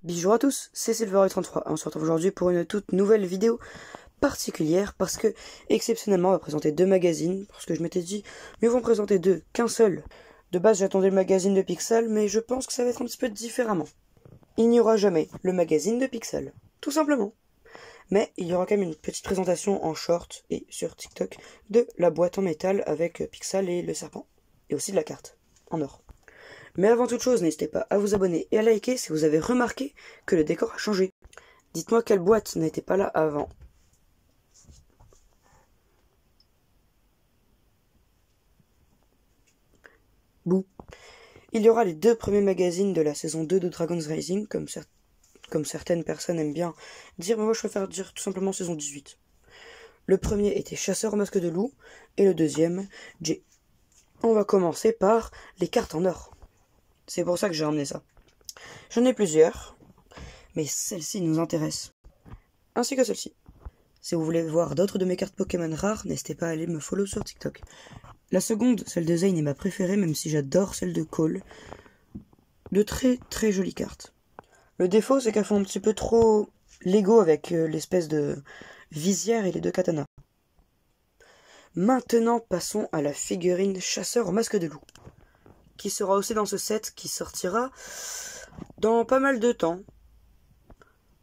Bonjour à tous, c'est Silver33. On se retrouve aujourd'hui pour une toute nouvelle vidéo particulière parce que, exceptionnellement, on va présenter deux magazines. Parce que je m'étais dit, mieux vaut en présenter deux qu'un seul. De base, j'attendais le magazine de Pixel, mais je pense que ça va être un petit peu différemment. Il n'y aura jamais le magazine de Pixel, tout simplement. Mais il y aura quand même une petite présentation en short et sur TikTok de la boîte en métal avec Pixel et le serpent. Et aussi de la carte en or. Mais avant toute chose, n'hésitez pas à vous abonner et à liker si vous avez remarqué que le décor a changé. Dites-moi quelle boîte n'était pas là avant. Bouh. Il y aura les deux premiers magazines de la saison 2 de Dragon's Rising, comme certaines personnes aiment bien dire, mais moi je préfère dire tout simplement saison 18. Le premier était Chasseur au masque de loup, et le deuxième, Jay. On va commencer par les cartes en or. C'est pour ça que j'ai ramené ça. J'en ai plusieurs, mais celle-ci nous intéresse. Ainsi que celle-ci. Si vous voulez voir d'autres de mes cartes Pokémon rares, n'hésitez pas à aller me follow sur TikTok. La seconde, celle de Zane, est ma préférée, même si j'adore celle de Cole. De très très jolies cartes. Le défaut, c'est qu'elles font un petit peu trop Lego avec l'espèce de visière et les deux katanas. Maintenant, passons à la figurine Chasseur au masque de loup, qui sera aussi dans ce set qui sortira dans pas mal de temps.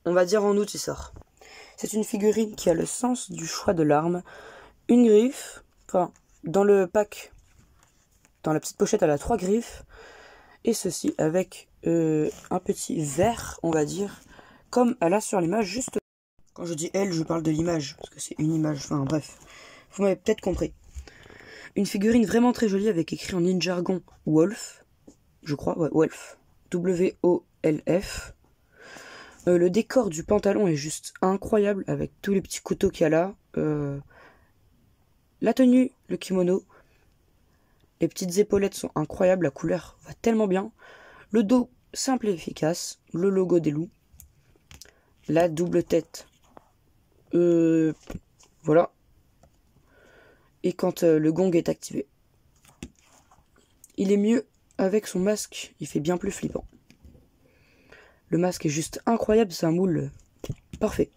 On va dire en août il sort. C'est une figurine qui a le sens du choix de l'arme, une griffe, enfin dans le pack, dans la petite pochette elle a 3 griffes, et ceci avec un petit verre, on va dire, comme elle a sur l'image juste. Quand je dis elle, je parle de l'image, parce que c'est une image, enfin bref, vous m'avez peut-être compris. Une figurine vraiment très jolie avec écrit en ninjargon Wolf, je crois, ouais, Wolf, W-O-L-F. Le décor du pantalon est juste incroyable avec tous les petits couteaux qu'il y a là. La tenue, le kimono, les petites épaulettes sont incroyables, la couleur va tellement bien. Le dos simple et efficace, le logo des loups, la double tête. Voilà. Et quand le gong est activé, il est mieux avec son masque, il fait bien plus flippant. Le masque est juste incroyable, c'est un moule parfait.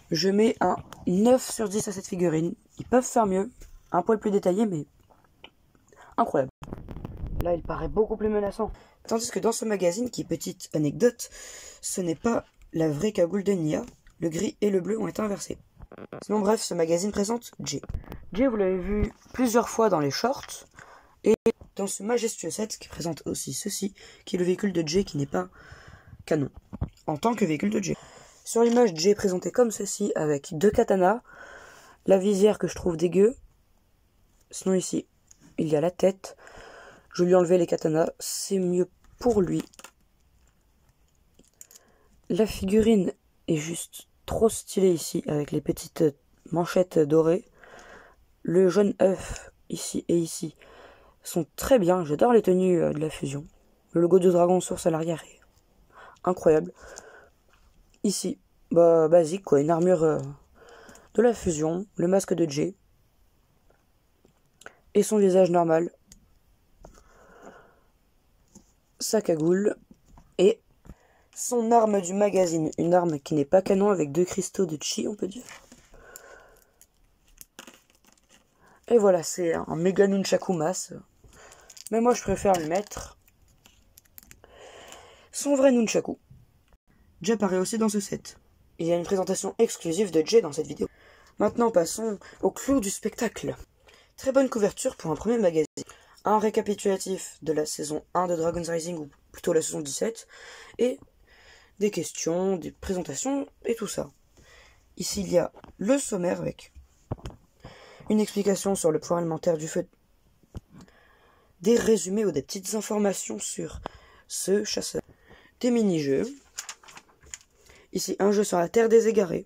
Je mets un 9 sur 10 à cette figurine. Ils peuvent faire mieux, un poil plus détaillé, mais incroyable. Là, il paraît beaucoup plus menaçant. Tandis que dans ce magazine, qui est petite anecdote, ce n'est pas la vraie cagoule de Nia. Le gris et le bleu ont été inversés. Sinon bref, ce magazine présente Jay. Jay, vous l'avez vu plusieurs fois dans les shorts. Et dans ce majestueux set qui présente aussi ceci, qui est le véhicule de Jay qui n'est pas canon, en tant que véhicule de Jay. Sur l'image, Jay est présenté comme ceci, avec 2 katanas, la visière que je trouve dégueu. Sinon ici, il y a la tête. Je lui ai enlevé les katanas, c'est mieux pour lui. La figurine est juste trop stylée ici, avec les petites manchettes dorées. Le jaune œuf, ici et ici, sont très bien. J'adore les tenues de la fusion. Le logo de Dragon Source à l'arrière est incroyable. Ici, bah basique quoi, une armure de la fusion, le masque de Jay et son visage normal, sa cagoule et son arme du magazine, une arme qui n'est pas canon avec 2 cristaux de chi, on peut dire. Et voilà, c'est un méga nunchaku masse, mais moi je préfère lui mettre son vrai nunchaku. Jay apparaît aussi dans ce set. Il y a une présentation exclusive de Jay dans cette vidéo. Maintenant passons au clou du spectacle. Très bonne couverture pour un premier magazine. Un récapitulatif de la saison 1 de Dragon's Rising, ou plutôt la saison 17, et des questions, des présentations et tout ça. Ici il y a le sommaire avec une explication sur le point alimentaire du feu, des résumés ou des petites informations sur ce chasseur, des mini-jeux. Ici, un jeu sur la Terre des Égarés.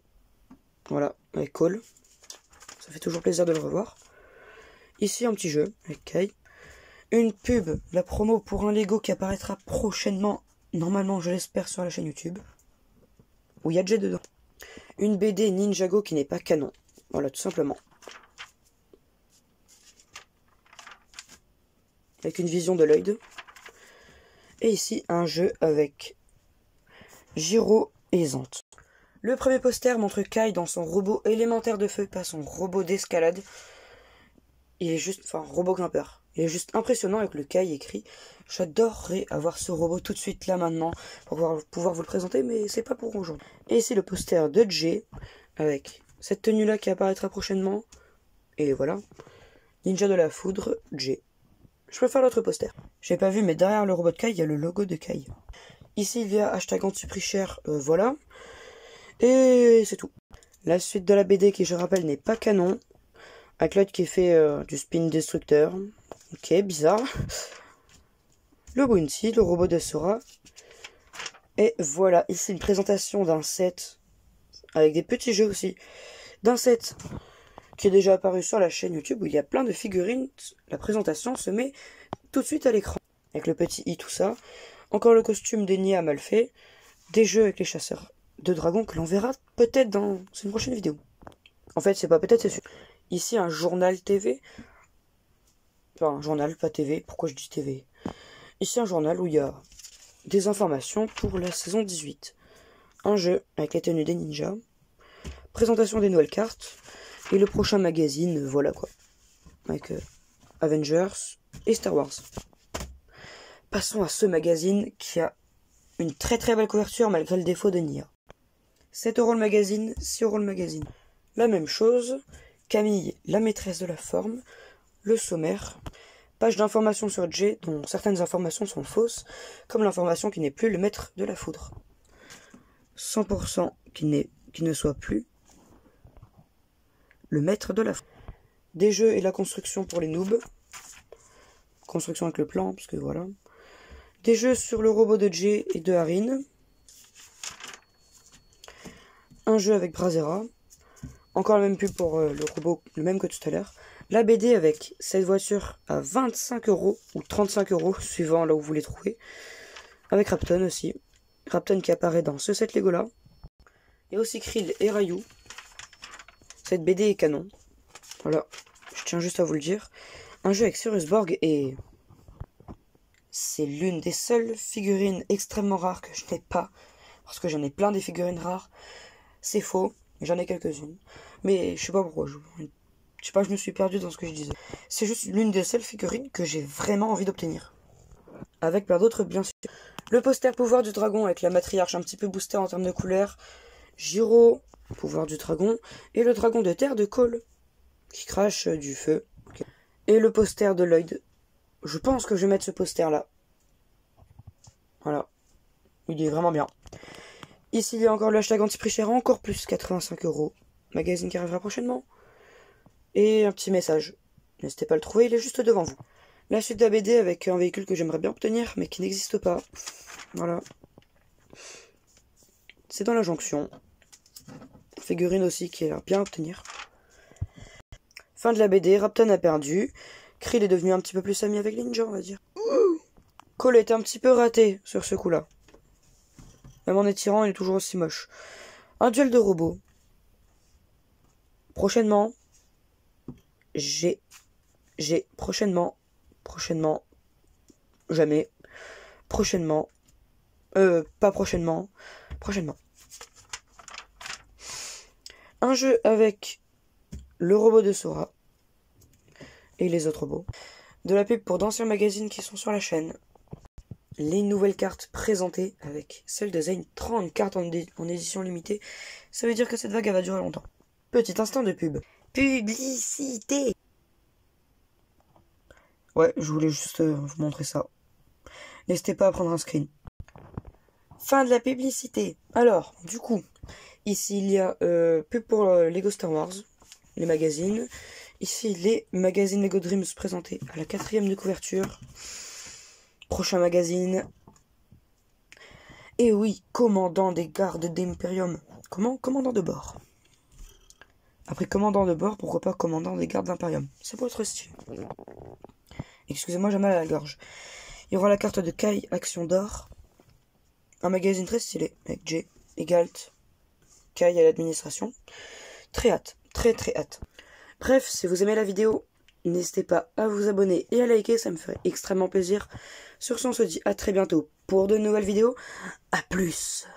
Voilà, avec Cole. Ça fait toujours plaisir de le revoir. Ici, un petit jeu avec Kai. Une pub, la promo pour un Lego qui apparaîtra prochainement, normalement, je l'espère, sur la chaîne YouTube. Où il y a Jay dedans. Une BD Ninjago qui n'est pas canon. Voilà, tout simplement. Avec une vision de l'œil. Et ici, un jeu avec Giro et Zante. Le premier poster montre Kai dans son robot élémentaire de feu, pas son robot d'escalade. Il est juste, enfin, robot grimpeur. Il est juste impressionnant avec le Kai écrit. J'adorerais avoir ce robot tout de suite là maintenant pour pouvoir vous le présenter, mais c'est pas pour aujourd'hui. Et ici le poster de Jay avec cette tenue là qui apparaîtra prochainement. Et voilà. Ninja de la foudre, Jay. Je préfère l'autre poster. J'ai pas vu, mais derrière le robot de Kai, il y a le logo de Kai. Ici il y a hashtag anti-prix-cher, voilà. Et c'est tout. La suite de la BD qui, je rappelle, n'est pas canon. Un Claude qui fait du spin destructeur. Ok, bizarre. Le Bounty, le robot de Sora. Et voilà, ici une présentation d'un set. Avec des petits jeux aussi. D'un set qui est déjà apparu sur la chaîne YouTube où il y a plein de figurines. La présentation se met tout de suite à l'écran. Avec le petit i, tout ça. Encore le costume d'Enya mal fait. Des jeux avec les chasseurs de dragons que l'on verra peut-être dans une prochaine vidéo. En fait, c'est pas peut-être, c'est sûr. Ici, un journal TV. Enfin, un journal, pas TV. Pourquoi je dis TV? Ici, un journal où il y a des informations pour la saison 18. Un jeu avec les tenues des ninjas. Présentation des nouvelles cartes. Et le prochain magazine, voilà quoi. Avec Avengers et Star Wars. Passons à ce magazine qui a une très très belle couverture malgré le défaut de Nia. 7€ le magazine, 6€ le magazine. La même chose, Camille, la maîtresse de la forme, le sommaire, page d'information sur Jay dont certaines informations sont fausses, comme l'information qui n'est plus le maître de la foudre. 100% qui ne soit plus le maître de la foudre. Des jeux et la construction pour les noobs. Construction avec le plan, parce que voilà. Des jeux sur le robot de Jay et de Harin. Un jeu avec Brazera. Encore la même pub pour le robot, le même que tout à l'heure. La BD avec cette voiture à 25€ ou 35€, suivant là où vous les trouvez. Avec Rapton aussi. Rapton qui apparaît dans ce set Lego là. Et aussi Krill et Ryu. Cette BD est canon. Voilà, je tiens juste à vous le dire. Un jeu avec Sirius Borg et... c'est l'une des seules figurines extrêmement rares que je n'ai pas. Parce que j'en ai plein des figurines rares. C'est faux, j'en ai quelques-unes. Mais je sais pas pourquoi. Je sais pas, je me suis perdu dans ce que je disais. C'est juste l'une des seules figurines que j'ai vraiment envie d'obtenir. Avec plein d'autres, bien sûr. Le poster pouvoir du dragon avec la matriarche un petit peu boostée en termes de couleurs. Giro, pouvoir du dragon. Et le dragon de terre de Cole, qui crache du feu. Okay. Et le poster de Lloyd. Je pense que je vais mettre ce poster là. Voilà. Il est vraiment bien. Ici, il y a encore le hashtag anti-prix cher, encore plus 85€. Magazine qui arrivera prochainement. Et un petit message. N'hésitez pas à le trouver, il est juste devant vous. La suite de la BD avec un véhicule que j'aimerais bien obtenir, mais qui n'existe pas. Voilà. C'est dans la jonction. Figurine aussi qui est là, bien à obtenir. Fin de la BD, Rapton a perdu. Krill est devenu un petit peu plus ami avec Ninja, on va dire. Cole était un petit peu raté sur ce coup-là. Même en étirant, il est toujours aussi moche. Un duel de robots. Prochainement. Prochainement. Jamais. Prochainement. Pas prochainement. Prochainement. Un jeu avec le robot de Sora. Et les autres robots. De la pub pour d'anciens magazines qui sont sur la chaîne. Les nouvelles cartes présentées avec celle de Zane, 30 cartes en édition limitée. Ça veut dire que cette vague elle va durer longtemps. Petit instant de pub. Publicité. Ouais, je voulais juste vous montrer ça. N'hésitez pas à prendre un screen. Fin de la publicité. Alors, du coup, ici il y a pub pour Lego Star Wars, les magazines. Ici, les magazines Lego Dreams présentés à la 4e de couverture. Prochain magazine. Et oui, commandant des gardes d'Imperium. Commandant de bord. Après commandant de bord, pourquoi pas commandant des gardes d'Imperium. C'est votre style. Excusez-moi, j'ai mal à la gorge. Il y aura la carte de Kai Action d'or. Un magazine très stylé avec Jay et Galt. Kai à l'administration. Très hâte, très hâte. Bref, si vous aimez la vidéo, n'hésitez pas à vous abonner et à liker, ça me ferait extrêmement plaisir. Sur ce, on se dit à très bientôt pour de nouvelles vidéos. À plus!